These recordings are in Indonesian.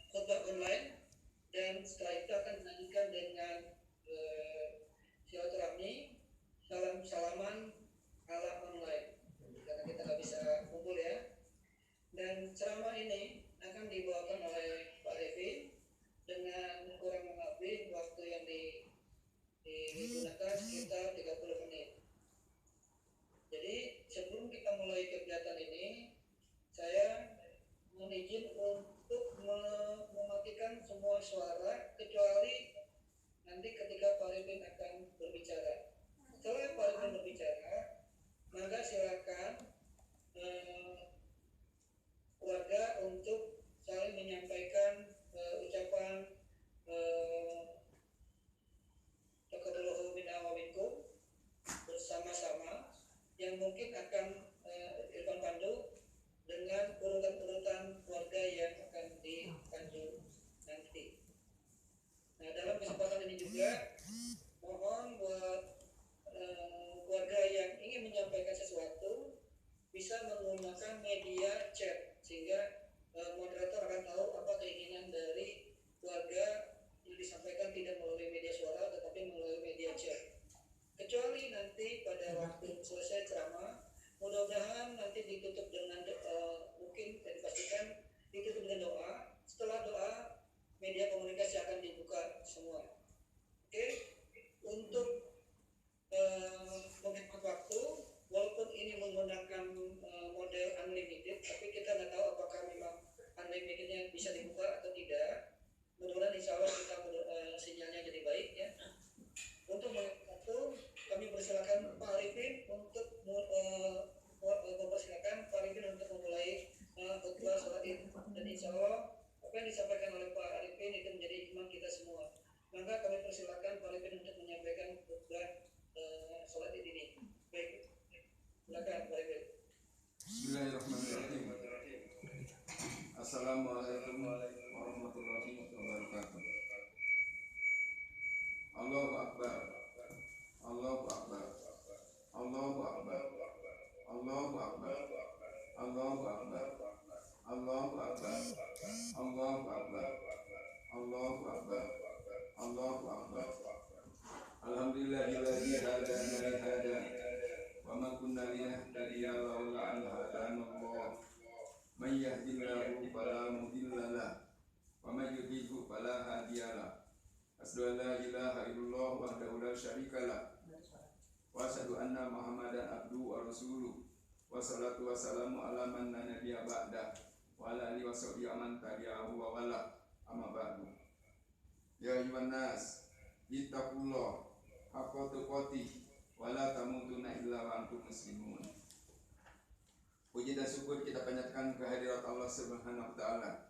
khutbah online, dan setelah itu akan dilanjutkan dengan silaturahmi, salam-salaman ala online karena kita nggak bisa kumpul ya. Dan ceramah ini akan dibawakan oleh Pak Revin dengan kurang lebih waktu yang digunakan sekitar 30 menit. Jadi sebelum kita mulai kegiatan ini, saya mohon izin untuk mematikan semua suara kecuali nanti ketika Pak Revin akan berbicara. Setelah Pak Revin berbicara, maka silakan warga untuk saling menyampaikan ucapan taqabbalallahu minna wa minkum bersama-sama yang mungkin akan Irfan pandu dengan urutan-urutan keluarga yang akan dipandu nanti. Nah, dalam kesempatan ini juga mohon buat keluarga yang ingin menyampaikan sesuatu bisa menggunakan media chat sehingga moderator akan tahu apa keinginan dari keluarga yang disampaikan tidak melalui media suara tetapi melalui media chat. Kecuali nanti pada waktu selesai ceramah, mudah-mudahan nanti ditutup dengan mungkin dipastikan ditutup dengan doa. Setelah doa, media komunikasi akan dibuka semua. Oke, untuk menghemat waktu, walaupun ini menggunakan model unlimited, tapi kita nggak tahu apakah memang unlimitednya bisa dibuka atau tidak. Mudah-mudahan insya Allah kita sinyalnya jadi baik ya. Untuk waktu, kami persilakan Pak Arifin untuk mempersilakan Pak Arifin untuk memulai khutbah sholat Id. Dan insya Allah apa yang disampaikan oleh Pak Arifin itu menjadi hikmah kita semua. Maka kami persilakan Pak Arifin untuk menyampaikan khutbah sholat Id ini. Baik, silakan Pak Arifin. Bismillahirrahmanirrahim. Assalamualaikum warahmatullahi wabarakatuh. Allahu Akbar. Allahu Akbar. Allahu Akbar. Allahu Akbar. Allahu Akbar. Allahu Akbar. Allahu Akbar. Allahu Akbar. Allahu Akbar. Alhamdulillahilladzi hadana li hada wa ma kunna linahtadiya laula an hadana Allah. Man yahdihillahu fala mudilla lahu wa man yudlilhu fala hadiya lahu. Asyhadu an la ilaha illallah wahdahu la syarika lahu wa asyhadu anna Muhammadan abduhu wa rasuluh. Wassalatu wassalamu ala man la nabiyya ba'da wa ala alihi wa sahbihi man tabi'ahu wa wala. Amma ba'du. Ya ayyuhan nas, ittaqullah haqqa tuqatih wa la tamutunna illa wa antum muslimun. Puji dan syukur kita panjatkan kehadirat Allah Subhanahu wa taala.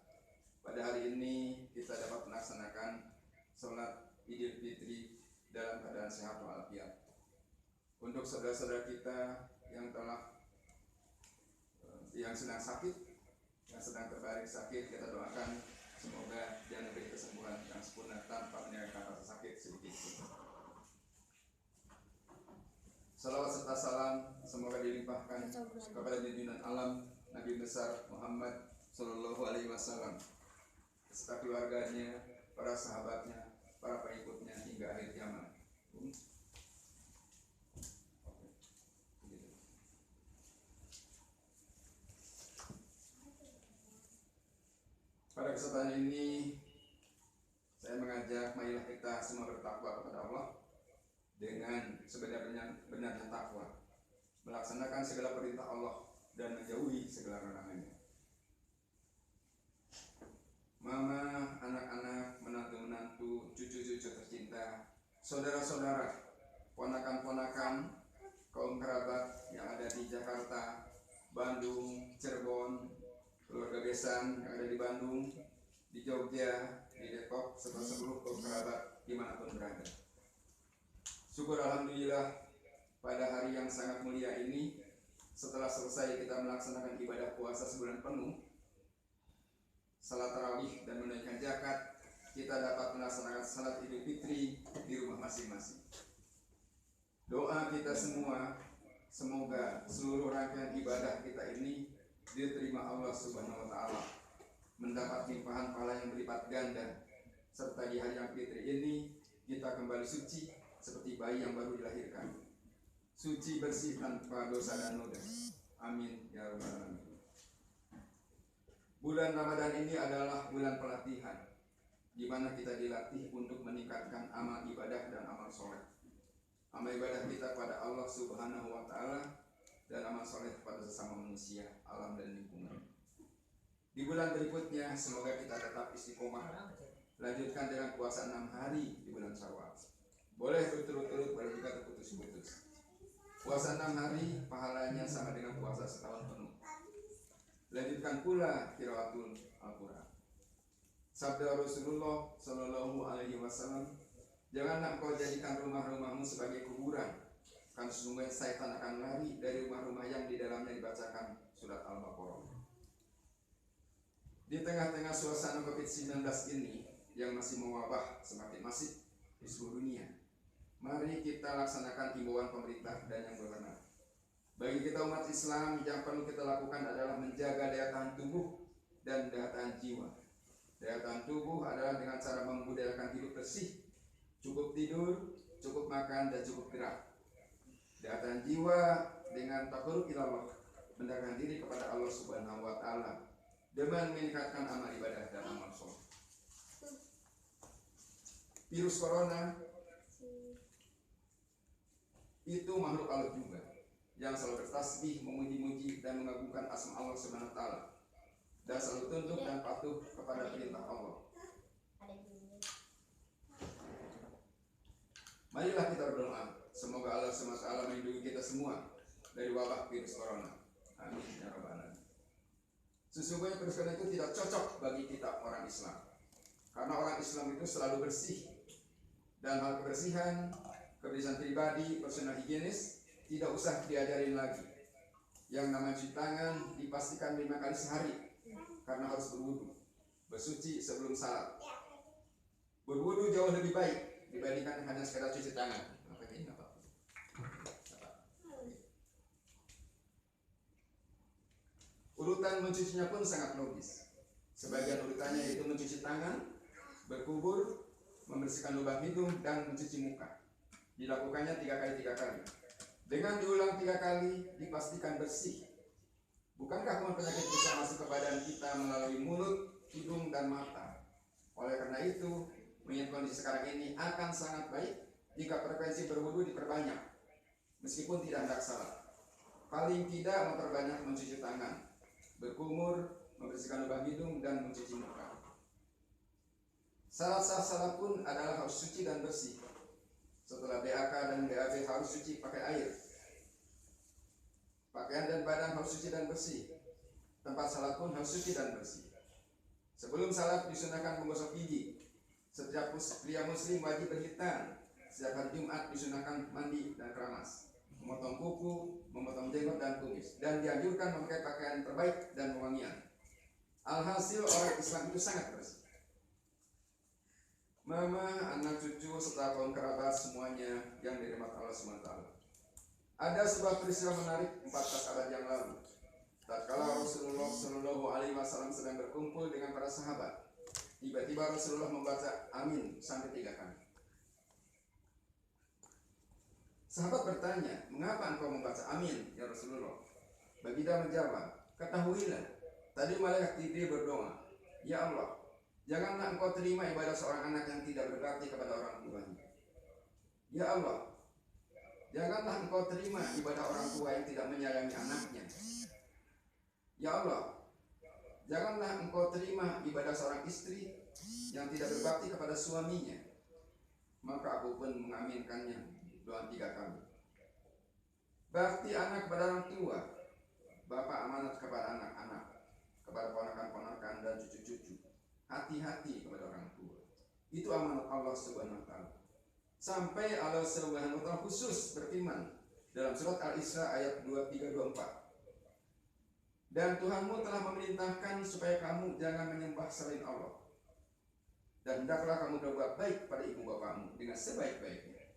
Pada hari ini kita dapat melaksanakan salat Idul Fitri dalam keadaan sehat walafiat. Untuk saudara-saudara kita yang sedang sakit, yang sedang terbaring sakit, kita doakan semoga dia diberi kesembuhan yang sempurna tanpa menyerahkan rasa sakit sedikit pun. Salawat serta salam semoga dilimpahkan kepada junjungan alam Nabi besar Muhammad Sallallahu Alaihi Wasallam beserta keluarganya, para sahabatnya, para pengikutnya hingga akhir zaman. Pada kesempatan ini saya mengajak marilah kita semua bertakwa kepada Allah dengan sebenarnya takwa, melaksanakan segala perintah Allah dan menjauhi segala larangannya. Mama, anak-anak, menantu-menantu, cucu-cucu tercinta, saudara-saudara, ponakan-ponakan, kaum kerabat yang ada di Jakarta, Bandung, Cirebon, keluarga besan yang ada di Bandung, di Jogja, di Depok, serta seluruh kaum kerabat dimanapun berada. Syukur alhamdulillah pada hari yang sangat mulia ini, setelah selesai kita melaksanakan ibadah puasa sebulan penuh, salat tarawih dan menunaikan zakat, kita dapat melaksanakan salat Idul Fitri di rumah masing-masing. Doa kita semua, semoga seluruh rangkaian ibadah kita ini diterima Allah Subhanahu wa taala mendapat limpahan pahala yang berlipat ganda, serta di hari yang fitri ini kita kembali suci seperti bayi yang baru dilahirkan, suci bersih tanpa dosa dan noda. Amin ya rabbal alamin. Bulan Ramadan ini adalah bulan pelatihan, di mana kita dilatih untuk meningkatkan amal ibadah dan amal soleh. Amal ibadah kita pada Allah Subhanahu wa Ta'ala dan amal soleh kepada sesama manusia, alam dan lingkungan. Di bulan berikutnya semoga kita tetap istiqomah, lanjutkan dengan puasa 6 hari di bulan Syawal. Boleh berturut-turut, boleh juga terputus-putus. Puasa 6 hari pahalanya sama dengan puasa setahun penuh. Lanjutkan pula tilaatul Al-Quran. Sabda Rasulullah Shallallahu Alaihi Wasallam, janganlah engkau jadikan rumah-rumahmu sebagai kuburan, karena sesungguhnya syaitan akan lari dari rumah-rumah yang di dalamnya dibacakan surat Al-Baqarah. Di tengah-tengah suasana COVID-19 ini yang masih mewabah semakin masif di seluruh dunia, mari kita laksanakan himbauan pemerintah dan yang berwenang. Bagi kita umat Islam, yang perlu kita lakukan adalah menjaga daya tahan tubuh dan daya tahan jiwa. Daya tahan tubuh adalah dengan cara membudayakan hidup bersih, cukup tidur, cukup makan, dan cukup gerak. Daya tahan jiwa dengan takarrub ilallah, mendekatkan diri kepada Allah Subhanahu wa Ta'ala dengan meningkatkan amal ibadah dan amal soleh. Virus corona itu makhluk Allah juga, yang selalu bertasbih, memuji-muji dan mengagungkan asma Allah Subhanahu wa Ta'ala, dan selalu tunduk dan patuh kepada perintah Allah. Marilah kita berdoa, semoga Allah Subhanahu wa Ta'ala melindungi kita semua dari wabah virus corona. Amin ya rabbal alamin. Sesungguhnya virus corona itu tidak cocok bagi kita orang Islam, karena orang Islam itu selalu bersih, dan hal kebersihan pribadi, personal higienis tidak usah diajarin lagi. Yang namanya cuci tangan dipastikan 5 kali sehari, karena harus berwudu, bersuci sebelum salat. Berwudu jauh lebih baik dibandingkan hanya sekedar cuci tangan. Urutan mencucinya pun sangat logis. Sebagian urutannya yaitu mencuci tangan, berkubur, membersihkan lubang hidung, dan mencuci muka. Dilakukannya 3 kali. Dengan diulang 3 kali, dipastikan bersih. Bukankah kuman penyakit bisa masuk ke badan kita melalui mulut, hidung, dan mata? Oleh karena itu, mengingat kondisi sekarang ini akan sangat baik jika frekuensi berwudu diperbanyak, meskipun tidak hendak salah. Paling tidak memperbanyak mencuci tangan, berkumur, membersihkan lubang hidung, dan mencuci muka. Syarat sah salat pun adalah harus suci dan bersih. Setelah BAK dan BAB harus suci pakai air. Pakaian dan badan harus suci dan bersih. Tempat salat pun harus suci dan bersih. Sebelum salat disunahkan menggosok gigi. Setiap pria muslim wajib berhitan. Setiap hari Jumat disunahkan mandi dan keramas, memotong kuku, memotong jenggot dan kumis, dan dianjurkan memakai pakaian terbaik dan wangian. Alhasil orang Islam itu sangat bersih. Mama, anak cucu, serta kaum kerabat semuanya yang dirahmati Allah SWT. Ada sebuah peristiwa menarik 14 abad yang lalu. Tatkala Rasulullah Shallallahu Alaihi Wasallam sedang berkumpul dengan para sahabat, tiba-tiba Rasulullah membaca amin sampai 3 kali. Sahabat bertanya, mengapa engkau membaca amin ya Rasulullah? Baginda menjawab, ketahuilah, tadi malaikat Jibril berdoa, ya Allah, janganlah engkau terima ibadah seorang anak yang tidak berbakti kepada orang tuanya. Ya Allah, janganlah engkau terima ibadah orang tua yang tidak menyayangi anaknya. Ya Allah, janganlah engkau terima ibadah seorang istri yang tidak berbakti kepada suaminya. Maka aku pun mengaminkannya doa 3 kali. Bakti anak kepada orang tua, bapak amanat kepada anak-anak, kepada ponakan-ponakan dan cucu-cucu. Hati-hati kepada orang tua. Itu amanat Allah Subhanahu wa Ta'ala. Sampai Allah Subhanahu wa Ta'ala khusus berfirman dalam surat Al-Isra ayat 23-24. Dan Tuhanmu telah memerintahkan supaya kamu jangan menyembah selain Allah. Dan hendaklah kamu berbuat baik pada ibu bapakmu dengan sebaik-baiknya.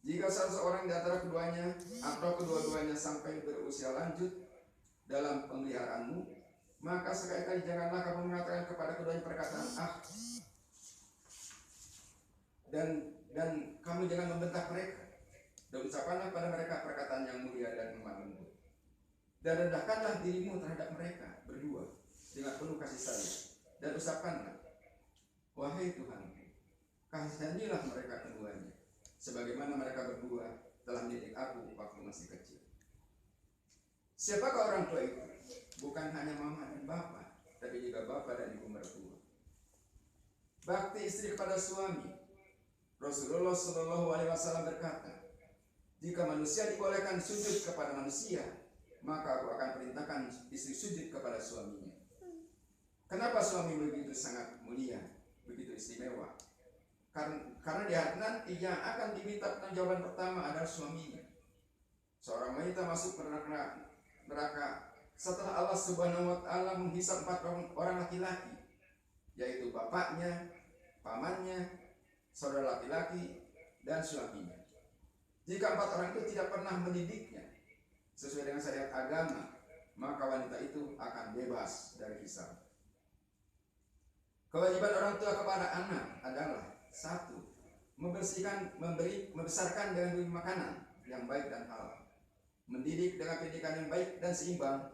Jika salah seorang di antara keduanya atau kedua-duanya sampai berusia lanjut dalam pemeliharaanmu, maka sekali-kali janganlah kamu mengatakan kepada keduanya perkataan dan kamu jangan membentak mereka, dan ucapkanlah pada mereka perkataan yang mulia dan lemah lembut, dan rendahkanlah dirimu terhadap mereka berdua dengan penuh kasih sayang, dan ucapkanlah, wahai Tuhan, kasihanilah mereka keduanya sebagaimana mereka berdua telah mendidik aku waktu masih kecil. Siapakah orang tua itu? Bukan hanya mama dan bapa, tapi juga bapa dan ibu mertua. Bakti istri kepada suami. Rasulullah Shallallahu Alaihi Wasallam berkata, jika manusia dibolehkan sujud kepada manusia, maka aku akan perintahkan istri sujud kepada suaminya. Kenapa suami begitu sangat mulia, begitu istimewa? Karena di hari nanti yang akan diminta pertanggungjawaban pertama adalah suaminya. Seorang wanita masuk ke neraka setelah Allah Subhanahu wa Ta'ala menghisap 4 orang laki-laki, yaitu bapaknya, pamannya, saudara laki-laki, dan suaminya. Jika 4 orang itu tidak pernah mendidiknya sesuai dengan syariat agama, maka wanita itu akan bebas dari hisab. Kewajiban orang tua kepada anak adalah 1. Membesarkan dengan beri makanan yang baik dan halal, mendidik dengan pendidikan yang baik dan seimbang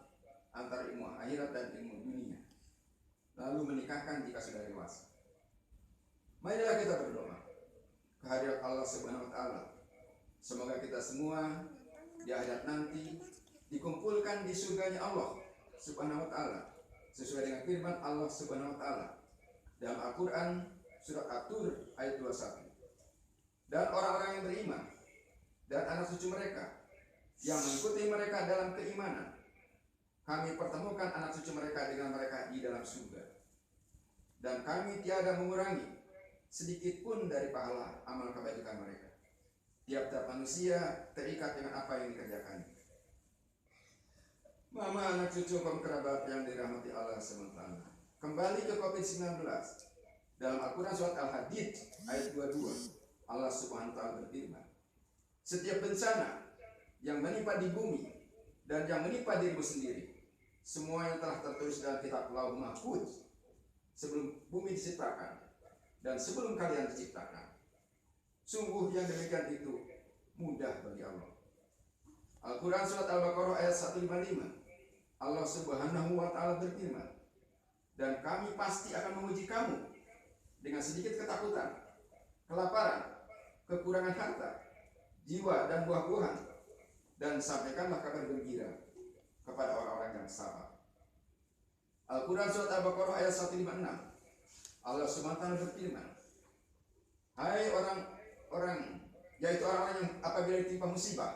antara ilmu akhirat dan ilmu dunia, lalu menikahkan jika sudah dewasa. Marilah kita berdoa kehadirat Allah Subhanahu wa Ta'ala. Semoga kita semua di akhirat nanti dikumpulkan di surganya Allah Subhanahu wa Ta'ala sesuai dengan firman Allah Subhanahu wa Ta'ala dalam Al-Quran surat At-Tur ayat 21. Dan orang-orang yang beriman dan anak cucu mereka yang mengikuti mereka dalam keimanan, kami pertemukan anak cucu mereka dengan mereka di dalam surga, dan kami tiada mengurangi sedikit pun dari pahala amal kebajikan mereka. Tiap-tiap manusia terikat dengan apa yang dikerjakan. Mama, anak cucu, kaum kerabat yang dirahmati Allah SWT. Kembali ke COVID-19. Dalam Al-Quran surat Al-Hadid ayat 22, Allah Subhanahu wa Ta'ala berfirman, setiap bencana yang menimpa di bumi dan yang menimpa dirimu sendiri, semua yang telah tertulis dalam kitab Lauh Mahfuz sebelum bumi diciptakan dan sebelum kalian diciptakan. Sungguh yang demikian itu mudah bagi Allah. Al-Quran surat Al-Baqarah ayat 155, Allah Subhanahu wa Ta'ala berfirman, dan kami pasti akan menguji kamu dengan sedikit ketakutan, kelaparan, kekurangan harta, jiwa dan buah-buahan, dan sampaikanlah kabar gembira kepada orang-orang yang sabar. Al-Quran surat Al-Baqarah ayat 156, Allah SWT berfirman, hai orang-orang, yaitu orang-orang yang apabila ditimpa musibah,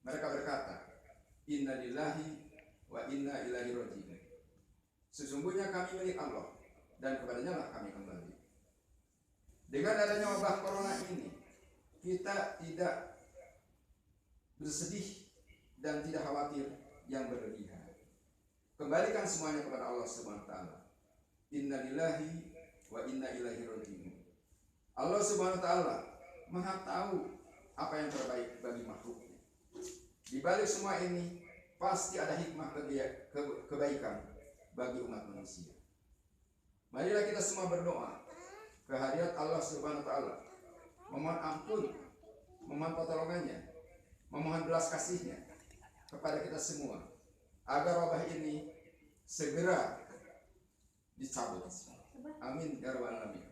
mereka berkata, inna lillahi wa inna ilaihi raji'un. Sesungguhnya kami milik Allah dan kepadanya lah kami kembali. Dengan adanya wabah corona ini, kita tidak bersedih dan tidak khawatir yang berlebihan. Kembalikan semuanya kepada Allah Subhanahu wa Ta'ala. Inna lillahi wa inna ilaihi raji'un. Allah Subhanahu wa Ta'ala Maha tahu apa yang terbaik bagi makhluknya. Di balik semua ini pasti ada hikmah kebaikan bagi umat manusia. Marilah kita semua berdoa kehadirat Allah Subhanahu wa Ta'ala, memohon ampun, memohon pertolongannya, memohon belas kasihnya kepada kita semua, agar wabah ini segera dicabut. Amin ya rabbal alamin.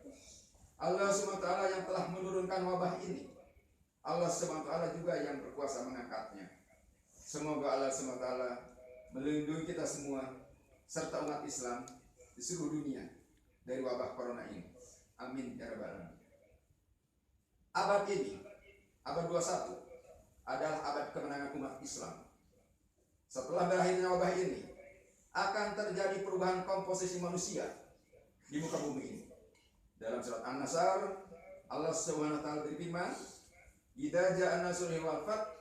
Allah Subhanahu wa Ta'ala yang telah menurunkan wabah ini, Allah Subhanahu wa Ta'ala juga yang berkuasa mengangkatnya. Semoga Allah Subhanahu wa Ta'ala melindungi kita semua serta umat Islam di seluruh dunia dari wabah corona ini. Amin ya rabbal alamin. Abad ini, abad 21, adalah abad kemenangan umat Islam. Setelah berakhirnya wabah ini, akan terjadi perubahan komposisi manusia di muka bumi ini. Dalam surat An-Nasr, Allah Subhanahu wa Ta'ala berfirman, idza ja'a nasrul wal fath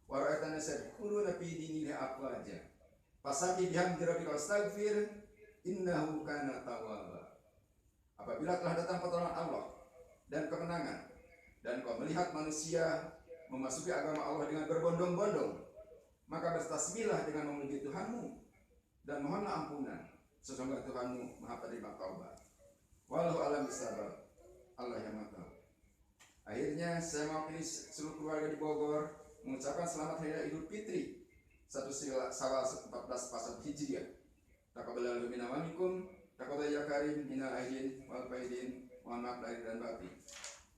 wa ra'aitan nasa yadkhuluna fi dinillahi afwaja fasabbih bihamdi rabbika wastaghfir innahu kana tawwaba. Apabila telah datang pertolongan Allah dan kemenangan, dan kau melihat manusia memasuki agama Allah dengan berbondong-bondong, maka bertasbihlah dengan memuji Tuhanmu dan mohonlah ampunan. Sesungguhnya Tuhanmu Maha Penerima Taubat. Wallahu a'lam bishawab. Allah yang Maha Tahu. Akhirnya saya mewakili seluruh keluarga di Bogor mengucapkan selamat Hari Raya Idul Fitri 1 Syawal 14 Hijriah. Taqabbalallahu minna wa minkum, taqabbal ya karim minal aidin wal faidin. Mohon maaf lahir dan batin.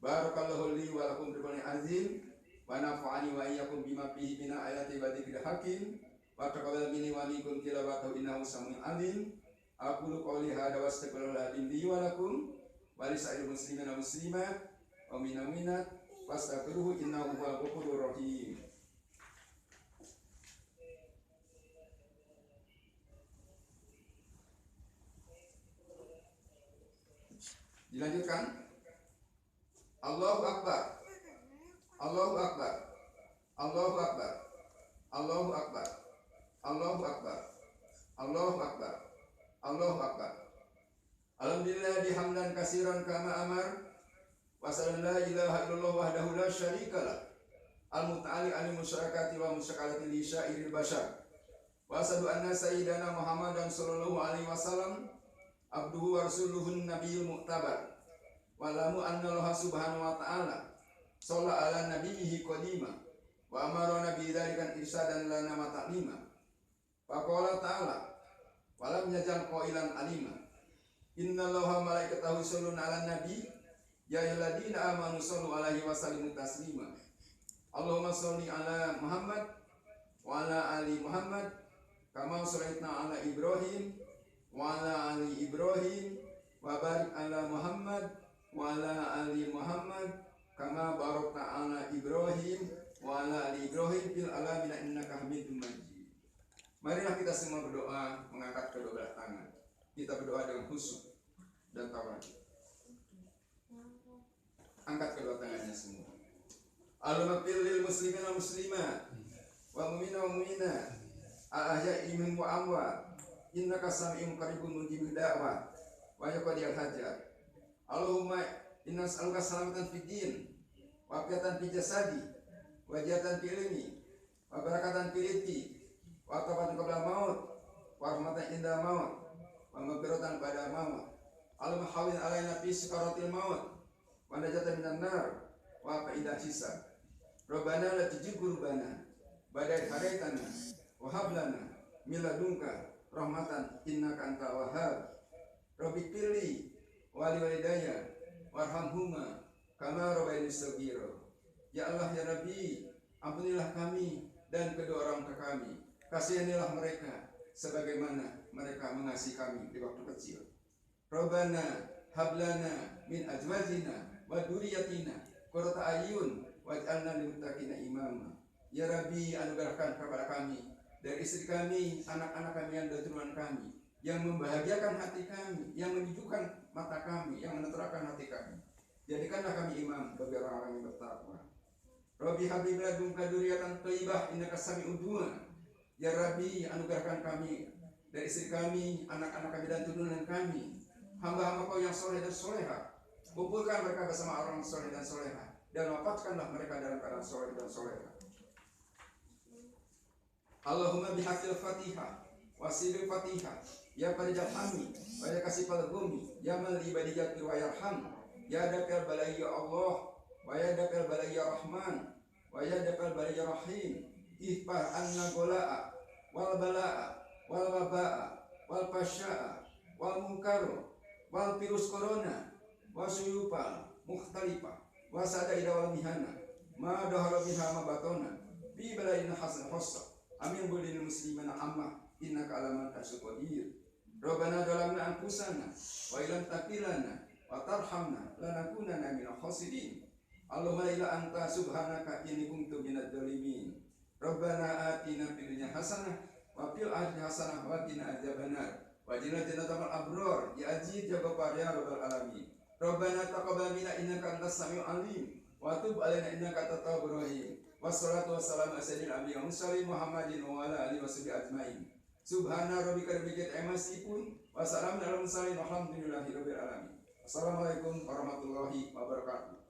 Barakallahu li wa lakum bil Qur'anil azim wa nafa'ani wa iyyakum bima fihi minal ayati wa dzikril hakim. Wa taqabbal minni wa minkum tilawatahu innahu samiun alim. Aqulu qouli hadza wa astaghfirullaha li wa lakum wa li sa'iril muslimin wal muslimat wa minal mu'minat fastaghfiruhu innahu huwal ghafurur rahim. Dilanjutkan. Allahu Akbar. Allahu Akbar. Allahu Akbar. Allahu Akbar. Allahu Akbar. Allahu Akbar. Allahu Akbar. Alhamdulillah hamdan katsiran kama amar. Wa sallallahu la ilaha illallah wahdahu la syarikalah. Al-muta'ali anil musyarakati wa musyakalati li syairil bashar. Wa asyhadu anna sayyidana Muhammadan sallallahu alaihi wasallam abduhu wa rasuluhun nabiyul mu'tabar. Walamu anna Allah subhanahu wa ta'ala sholla ala nabiyyihi qadima wa amara nabi dzalikan irsadan lana ma ta'lima. Faqala ta'ala walam yajal qailan alima. Innallaha malaikatahu yusholluna 'alan nabi ya ayyuhalladzina amanu shollu 'alaihi wa sallimu taslima. Allahumma sholli ala Muhammad wa ala ali Muhammad kama shallaita ala Ibrahim wa ala ali Ibrahim wa barik ala Muhammad wa ala ali Muhammad kama barakta ala Ibrahim wa ala ali Ibrahim fil alamin innaka Hamidum Majid. Marilah kita semua berdoa mengangkat kedua belah tangan. Kita berdoa dengan khusyuk dan tawadhu. Angkat kedua tangannya semua. Allahumma fil lil muslimin wal muslimat wa mu'mina wa mu'minat ahya'i minhum wa amwat. Innaka sami'un qaribun mujibud da'wat wa yaqdiyal hajat. Allahumma inna nas'aluka salamatan fid din wa afiatan fi jasadi wa jihatan fi ilmi wa barakatan fi rizqi wa tawbatan qabla maut wa rahmatan inda maut wa maghfiratan ba'da maut. Allahumma hawwin alaina fi sakaratil maut wa najatan minan nar wa fa'idah hisab. Rabbana la tujigh qurbana ba'da hadaitana wa hab lana min ladunka rahmatan innaka antal wahhab. Rabbi pilli wali walidayya warhamhuma kama rabbayani shaghira. Ya Allah ya Rabbi, ampunilah kami dan kedua orang tua kami. Kasihanilah mereka sebagaimana mereka mengasihi kami di waktu kecil. Rabbana hablana min azwajina wa dzurriyyatina qurrata a'yun waj'alna lil muttaqina imama. Ya Rabbi, anugerahkan kepada kami dari istri kami, anak-anak kami dan keturunan kami yang membahagiakan hati kami, yang menyejukkan mata kami, yang menenteramkan hati kami. Jadikanlah kami imam bagi orang-orang yang bertakwa. Rabbi habli min ladunka dzurriyyatan thayyibah innaka sami'ud du'a. Ya Rabbi, anugerahkan kami dari istri kami, anak-anak kami dan keturunan kami, hamba-hamba Kau yang soleh dan soleha. Kumpulkan mereka bersama orang soleh dan soleha dan wafatkanlah mereka dalam keadaan soleh dan soleha. Allahumma bihaqqil Fatihah wa sirril Fatihah ya Farijal Hamid wa ya Kasifal Ghummi ya man ibadiyati wa yarham ya dakal balaya Allah wa ya dakal balaya Rahman wa ya dakal balaya Rahim. Ihfar anna gola'a wal bala'a wal waba'a wal fasya'a wal munkar wal virus corona wa suyupa mukhtalifa wa sadaida wal mihana ma dahara biha ma batona bi balaina hasan khassa amin bulil muslimina amma innaka alaman tasqadir. Rabbana dalamna anfusana wa ilam taqilana wa tarhamna lanakunanna minal khasirin. Allahumma ila anta subhanaka inni kuntu minadz zalimin. Rabbana atina fid dunya hasanah wa fil akhirati hasanah wa qina adzabannar waj'alna jannatal abrar ya aziz ya ghaffar ya rabbal alamin. Rabbana taqabbal minna innaka antas samiul alim wa tub alaina innaka antat tawwabur rahim. Wassalatu wassalamu ala sayyidil anbiya'i wal mursalin Muhammadin wa ala alihi washabihi ajmain. Subhana rabbika rabbil izzati amma yasifun wa salamun alal mursalin walhamdulillahi rabbil alamin. Assalamualaikum warahmatullahi wabarakatuh.